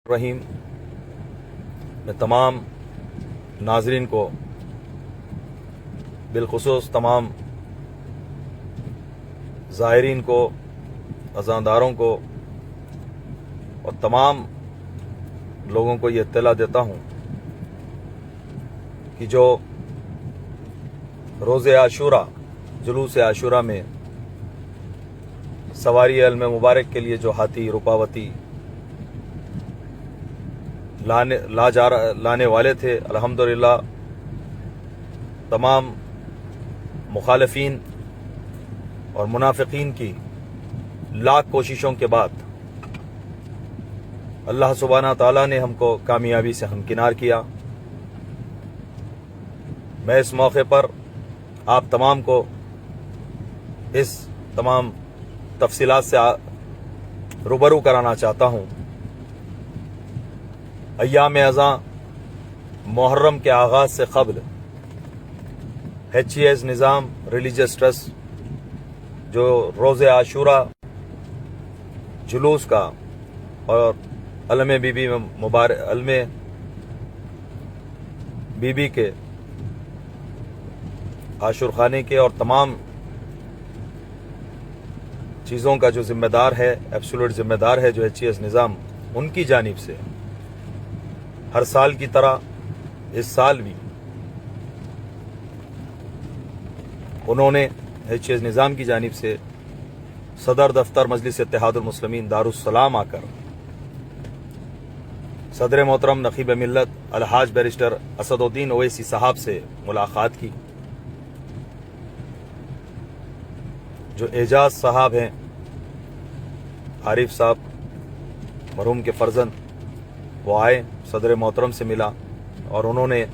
रहीम। मैं तमाम नाजरीन को, बिलखुसूस तमाम ज़ाहिरीन को, अज़ानदारों को और तमाम लोगों को ये इत्तला देता हूँ कि जो रोज़े आशूरा, जुलूस आशूरा में सवारी अल्म मुबारक के लिए जो हाथी रूपावती लाने वाले थे, अल्हम्दुलिल्लाह तमाम मुखालिफिन और मुनाफिकीन की लाख कोशिशों के बाद अल्लाह सुब्हाना ताला ने हमको कामयाबी से हमकिनार किया। मैं इस मौके पर आप तमाम को इस तमाम तफसीलात से रूबरू कराना चाहता हूँ। अय्याम अज़ा मुहर्रम के आगाज़ से क़ब्ल HES निज़ाम रिलीजियस ट्रस्ट जो रोज़े आशूरा जुलूस का और अलम बीबी के आशूर खाने के और तमाम चीज़ों का जो ज़िम्मेदार है, एब्सोल्यूट ज़िम्मेदार है जो HES निज़ाम, उनकी जानिब से हर साल की तरह इस साल भी उन्होंने HES निज़ाम की जानिब से सदर दफ्तर मजलिस इत्तेहादुल मुस्लिमीन दारुस्सलाम आकर सदर मोहतरम नकीब मिल्लत अलहाज बैरिस्टर असदुद्दीन ओवैसी साहब से मुलाकात की। जो एजाज साहब हैं, आरिफ साहब मरहूम के फर्जंद, वो आए, सदर मोहतरम से मिला और उन्होंने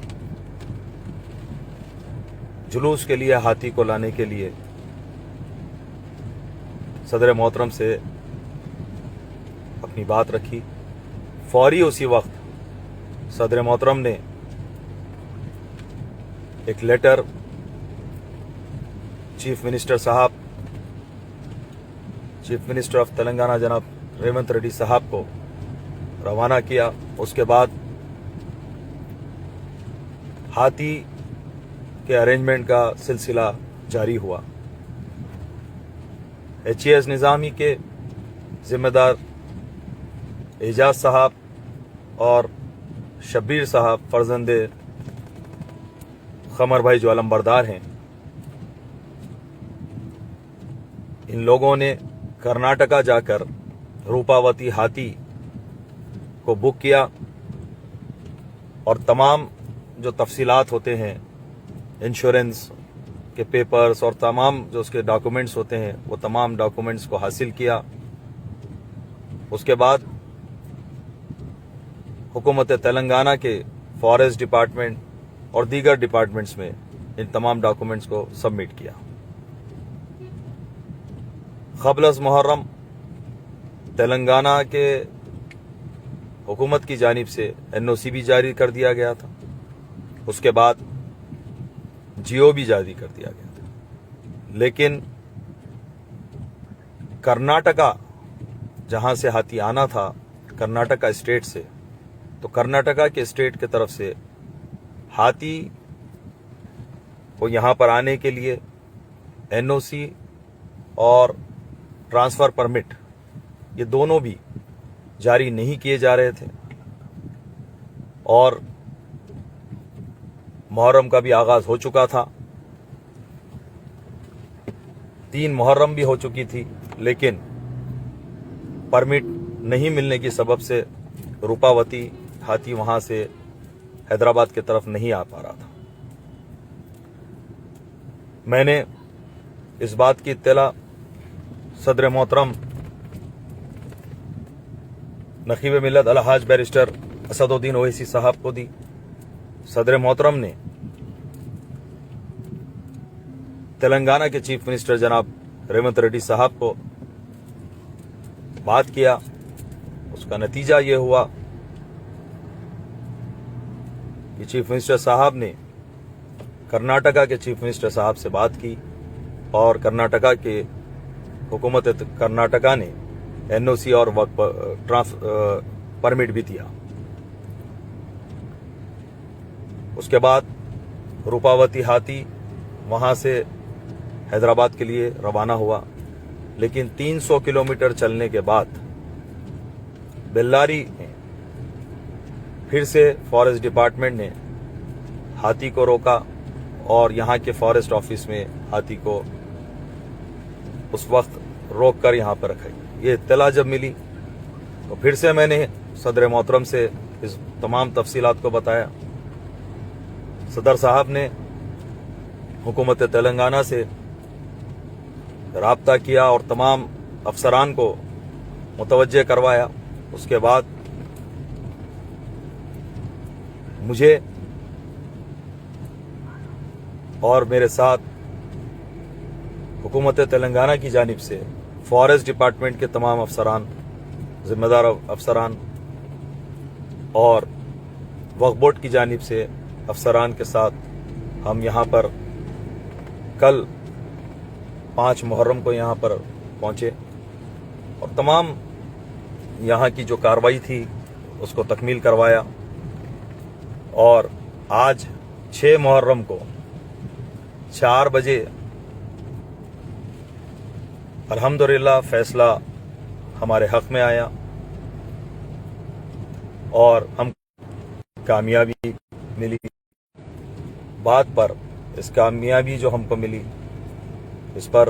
जुलूस के लिए हाथी को लाने के लिए सदर मोहतरम से अपनी बात रखी। फौरी उसी वक्त सदर मोहतरम ने एक letter chief minister of Telangana जनाब रेवंत रेड्डी साहब को रवाना किया। उसके बाद हाथी के अरेंजमेंट का सिलसिला जारी हुआ। HES निज़ामी के ज़िम्मेदार एजाज साहब और शब्बीर साहब फर्जंदे खमर भाई जो अलंबरदार हैं, इन लोगों ने कर्नाटका जाकर रूपावती हाथी को बुक किया और तमाम जो तफसीलात होते हैं, इंश्योरेंस के पेपर्स और तमाम जो उसके डॉक्यूमेंट्स होते हैं, वो तमाम डॉक्यूमेंट्स को हासिल किया। उसके बाद हुकूमत तेलंगाना के फॉरेस्ट डिपार्टमेंट और दीगर डिपार्टमेंट्स में इन तमाम डॉक्यूमेंट्स को सबमिट किया। क़ब्ल मुहर्रम तेलंगाना के हुकूमत की जानिब से NOC भी जारी कर दिया गया था। उसके बाद GO भी जारी कर दिया गया था। लेकिन कर्नाटका जहां से हाथी आना था, कर्नाटका स्टेट से, तो कर्नाटका के स्टेट की तरफ से हाथी को यहां पर आने के लिए NOC और ट्रांसफर परमिट, ये दोनों भी जारी नहीं किए जा रहे थे और मुहर्रम का भी आगाज हो चुका था। 3 मुहर्रम भी हो चुकी थी, लेकिन परमिट नहीं मिलने की सबब से रूपावती हाथी वहां से हैदराबाद की तरफ नहीं आ पा रहा था। मैंने इस बात की इत्तला सदर मोहतरम नकीब मिल्लत अलहाज बैरिस्टर असदुद्दीन ओवैसी साहब को दी। सदर मोहतरम ने तेलंगाना के चीफ मिनिस्टर जनाब रेवंत रेड्डी साहब को बात किया। उसका नतीजा ये हुआ कि चीफ मिनिस्टर साहब ने कर्नाटका के चीफ मिनिस्टर साहब से बात की और कर्नाटका के हुकूमत कर्नाटका ने NOC और परमिट भी दिया। उसके बाद रूपावती हाथी वहाँ से हैदराबाद के लिए रवाना हुआ, लेकिन 300 किलोमीटर चलने के बाद बेल्लारी में फिर से फॉरेस्ट डिपार्टमेंट ने हाथी को रोका और यहाँ के फॉरेस्ट ऑफिस में हाथी को उस वक्त रोक कर यहाँ पर रखा। ये इत्तला जब मिली तो फिर से मैंने सदर मोहतरम से इस तमाम तफसीलात को बताया। सदर साहब ने हुकूमत तेलंगाना से राब्ता किया और तमाम अफसरान को मुतवज्जे करवाया। उसके बाद मुझे और मेरे साथ हुकूमत तेलंगाना की जानिब से फॉरेस्ट डिपार्टमेंट के तमाम अफसरान, जिम्मेदार अफसरान और वक्फ बोर्ड की जानिब से अफसरान के साथ हम यहाँ पर कल 5 मुहर्रम को यहाँ पर पहुँचे और तमाम यहाँ की जो कार्रवाई थी उसको तकमील करवाया। और आज 6 मुहर्रम को 4 बजे अल्हम्दुलिल्लाह फैसला हमारे हक में आया और हम कामयाबी मिली। बात पर इस कामयाबी जो हमको मिली इस पर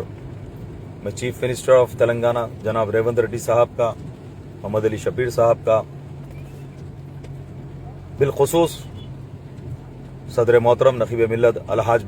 मैं चीफ मिनिस्टर ऑफ तेलंगाना जनाब रेवंत रेड्डी साहब का, मोहम्मद अली शबीर साहब का, बिलखुसूस सदर मोहतरम नकीब मिल्लत अलहाज